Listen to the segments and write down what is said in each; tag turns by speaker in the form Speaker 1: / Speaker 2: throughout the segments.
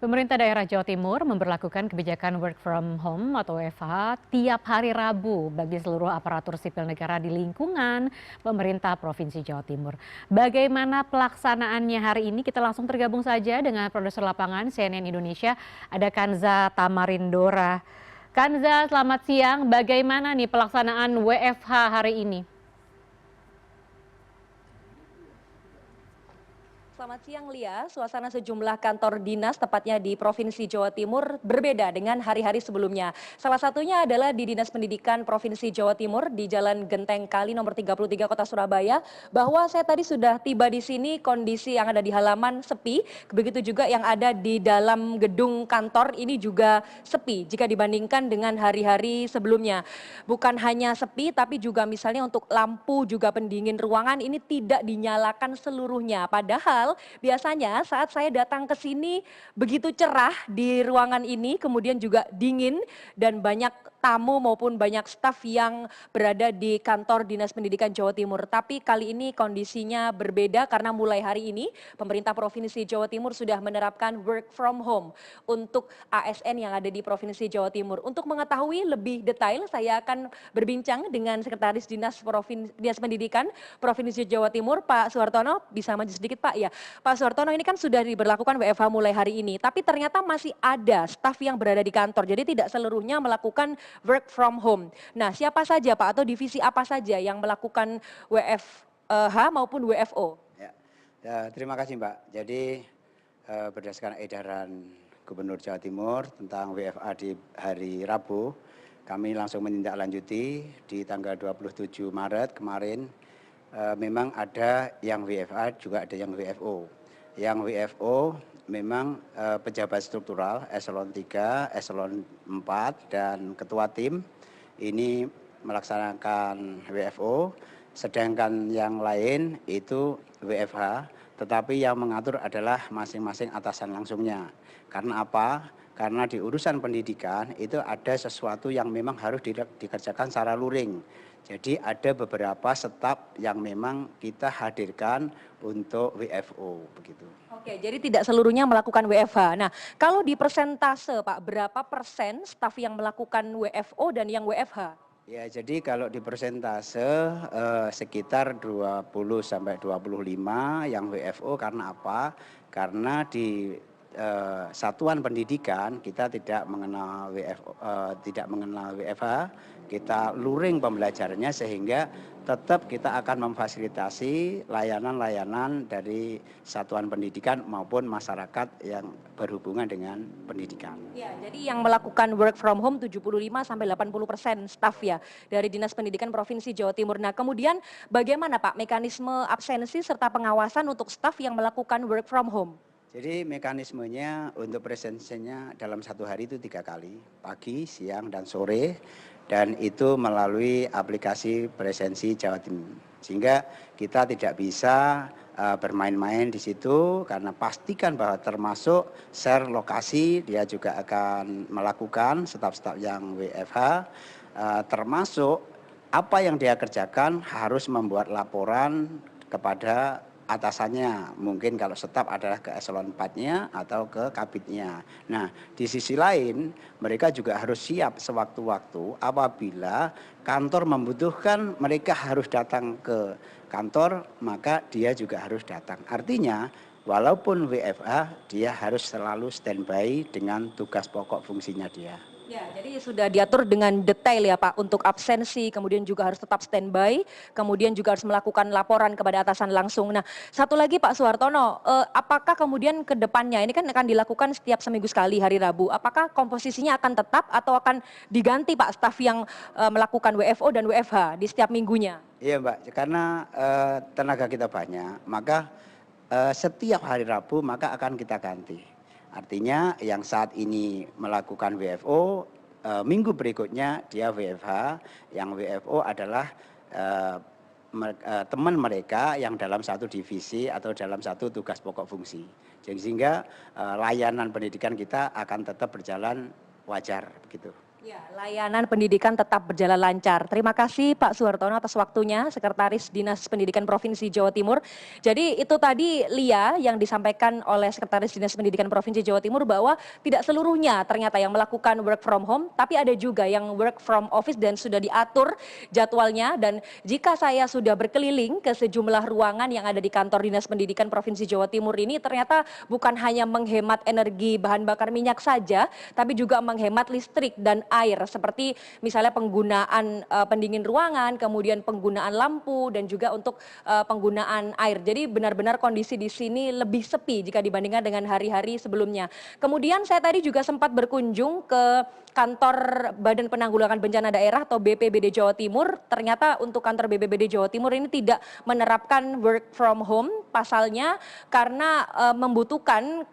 Speaker 1: Pemerintah daerah Jawa Timur memberlakukan kebijakan work from home atau WFH tiap hari Rabu bagi seluruh aparatur sipil negara di lingkungan pemerintah Provinsi Jawa Timur. Bagaimana pelaksanaannya hari ini? Kita langsung tergabung saja dengan produser lapangan CNN Indonesia, ada Kanza Tamarindora. Kanza, selamat siang. Bagaimana nih pelaksanaan WFH hari ini?
Speaker 2: Selamat siang Lia, suasana sejumlah kantor dinas tepatnya di Provinsi Jawa Timur berbeda dengan hari-hari sebelumnya. Salah satunya adalah di Dinas Pendidikan Provinsi Jawa Timur di Jalan Genteng Kali nomor 33 Kota Surabaya. Bahwa saya tadi sudah tiba di sini, kondisi yang ada di halaman sepi, begitu juga yang ada di dalam gedung kantor ini juga sepi jika dibandingkan dengan hari-hari sebelumnya. Bukan hanya sepi tapi juga misalnya untuk lampu juga pendingin ruangan ini tidak dinyalakan seluruhnya. Padahal biasanya saat saya datang ke sini begitu cerah di ruangan ini, kemudian juga dingin dan banyak tamu maupun banyak staf yang berada di kantor Dinas Pendidikan Jawa Timur. Tapi kali ini kondisinya berbeda karena mulai hari ini pemerintah Provinsi Jawa Timur sudah menerapkan work from home untuk ASN yang ada di Provinsi Jawa Timur. Untuk mengetahui lebih detail saya akan berbincang dengan Sekretaris Dinas Pendidikan Provinsi Jawa Timur, Pak Suhartono. Bisa maju sedikit Pak ya. Pak Suhartono, ini kan sudah diberlakukan WFH mulai hari ini, tapi ternyata masih ada staf yang berada di kantor. Jadi tidak seluruhnya melakukan work from home. Nah, siapa saja Pak atau divisi apa saja yang melakukan WFH maupun WFO?
Speaker 3: Terima kasih Mbak. Jadi berdasarkan edaran Gubernur Jawa Timur tentang WFH di hari Rabu, kami langsung menindaklanjuti di tanggal 27 Maret kemarin. Memang ada yang WFH juga ada yang WFO. Yang WFO memang pejabat struktural eselon 3, eselon 4 dan ketua tim ini melaksanakan WFO, sedangkan yang lain itu WFH, tetapi yang mengatur adalah masing-masing atasan langsungnya. Karena apa? Karena di urusan pendidikan itu ada sesuatu yang memang harus dikerjakan secara luring. Jadi ada beberapa staf yang memang kita hadirkan untuk WFO begitu.
Speaker 2: Oke, jadi tidak seluruhnya melakukan WFH. Nah, kalau di persentase Pak, berapa persen staf yang melakukan WFO dan yang WFH?
Speaker 3: Ya, jadi kalau di persentase sekitar 20 sampai 25 yang WFO. Karena apa? Karena di satuan pendidikan kita tidak mengenal WFH, kita luring pembelajarannya sehingga tetap kita akan memfasilitasi layanan-layanan dari satuan pendidikan maupun masyarakat yang berhubungan dengan pendidikan.
Speaker 2: Ya, jadi yang melakukan work from home 75 sampai 80% staf ya dari Dinas Pendidikan Provinsi Jawa Timur. Nah, kemudian bagaimana Pak mekanisme absensi serta pengawasan untuk staf yang melakukan work from home?
Speaker 3: Jadi mekanismenya untuk presensinya dalam satu hari itu 3 kali, pagi, siang, dan sore, dan itu melalui aplikasi presensi Jawa Timur. Sehingga kita tidak bisa bermain-main di situ karena pastikan bahwa termasuk share lokasi dia juga akan melakukan staf-staf yang WFH, termasuk apa yang dia kerjakan harus membuat laporan kepada atasannya, mungkin kalau staf adalah ke eselon 4-nya atau ke kabitnya. Nah, di sisi lain mereka juga harus siap sewaktu-waktu apabila kantor membutuhkan mereka harus datang ke kantor, maka dia juga harus datang. Artinya walaupun WFH dia harus selalu standby dengan tugas pokok fungsinya dia.
Speaker 2: Ya, jadi sudah diatur dengan detail ya Pak untuk absensi, kemudian juga harus tetap standby, kemudian juga harus melakukan laporan kepada atasan langsung. Nah, satu lagi Pak Suhartono, apakah kemudian ke depannya, ini kan akan dilakukan setiap seminggu sekali hari Rabu, apakah komposisinya akan tetap atau akan diganti Pak staf yang melakukan WFO dan WFH di setiap minggunya?
Speaker 3: Iya Mbak, karena tenaga kita banyak, maka setiap hari Rabu maka akan kita ganti. Artinya yang saat ini melakukan WFO, minggu berikutnya dia WFH, yang WFO adalah teman mereka yang dalam satu divisi atau dalam satu tugas pokok fungsi. Jadi sehingga layanan pendidikan kita akan tetap berjalan wajar begitu.
Speaker 2: Ya, layanan pendidikan tetap berjalan lancar. Terima kasih Pak Suhartono atas waktunya, Sekretaris Dinas Pendidikan Provinsi Jawa Timur. Jadi itu tadi Lia yang disampaikan oleh Sekretaris Dinas Pendidikan Provinsi Jawa Timur bahwa tidak seluruhnya ternyata yang melakukan work from home, tapi ada juga yang work from office dan sudah diatur jadwalnya. Dan jika saya sudah berkeliling ke sejumlah ruangan yang ada di kantor Dinas Pendidikan Provinsi Jawa Timur ini, ternyata bukan hanya menghemat energi bahan bakar minyak saja, tapi juga menghemat listrik dan air, seperti misalnya penggunaan pendingin ruangan, kemudian penggunaan lampu dan juga untuk penggunaan air. Jadi benar-benar kondisi di sini lebih sepi jika dibandingkan dengan hari-hari sebelumnya. Kemudian saya tadi juga sempat berkunjung ke kantor Badan Penanggulangan Bencana Daerah atau BPBD Jawa Timur. Ternyata untuk kantor BPBD Jawa Timur ini tidak menerapkan work from home pasalnya karena membutuhkan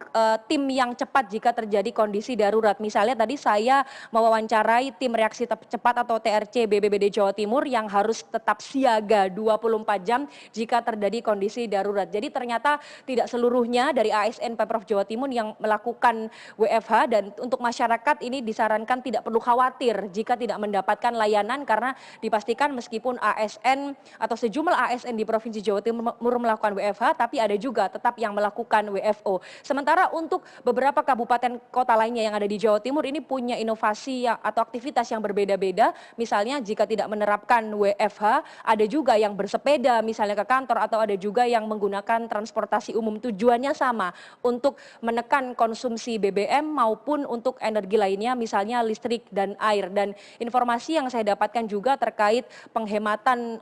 Speaker 2: tim yang cepat jika terjadi kondisi darurat. Misalnya tadi saya mewawancarai tim reaksi cepat atau TRC BPBD Jawa Timur yang harus tetap siaga 24 jam jika terjadi kondisi darurat. Jadi ternyata tidak seluruhnya dari ASN Pemprov Jawa Timur yang melakukan WFH, dan untuk masyarakat ini disarankan tidak perlu khawatir jika tidak mendapatkan layanan karena dipastikan meskipun ASN atau sejumlah ASN di Provinsi Jawa Timur melakukan WFH, tapi ada juga tetap yang melakukan WFO. Sementara untuk beberapa kabupaten kota lainnya yang ada di Jawa Timur ini punya inovasi atau aktivitas yang berbeda-beda. Misalnya jika tidak menerapkan WFH, ada juga yang bersepeda misalnya ke kantor, atau ada juga yang menggunakan transportasi umum. Tujuannya sama, untuk menekan konsumsi BBM maupun untuk energi lainnya misalnya listrik dan air. Dan informasi yang saya dapatkan juga terkait penghematan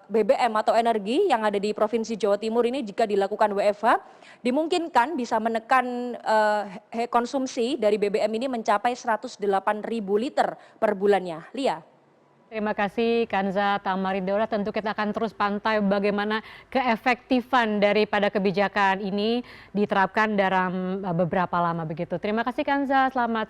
Speaker 2: BBM atau energi yang ada di Provinsi Jawa Timur ini, jika dilakukan WFH dimungkinkan bisa menekan konsumsi dari BBM ini mencapai 108.000 liter per bulannya. Lia.
Speaker 1: Terima kasih Kanza Tamarindora. Tentu kita akan terus pantai bagaimana keefektifan daripada kebijakan ini diterapkan dalam beberapa lama begitu. Terima kasih Kanza, selamat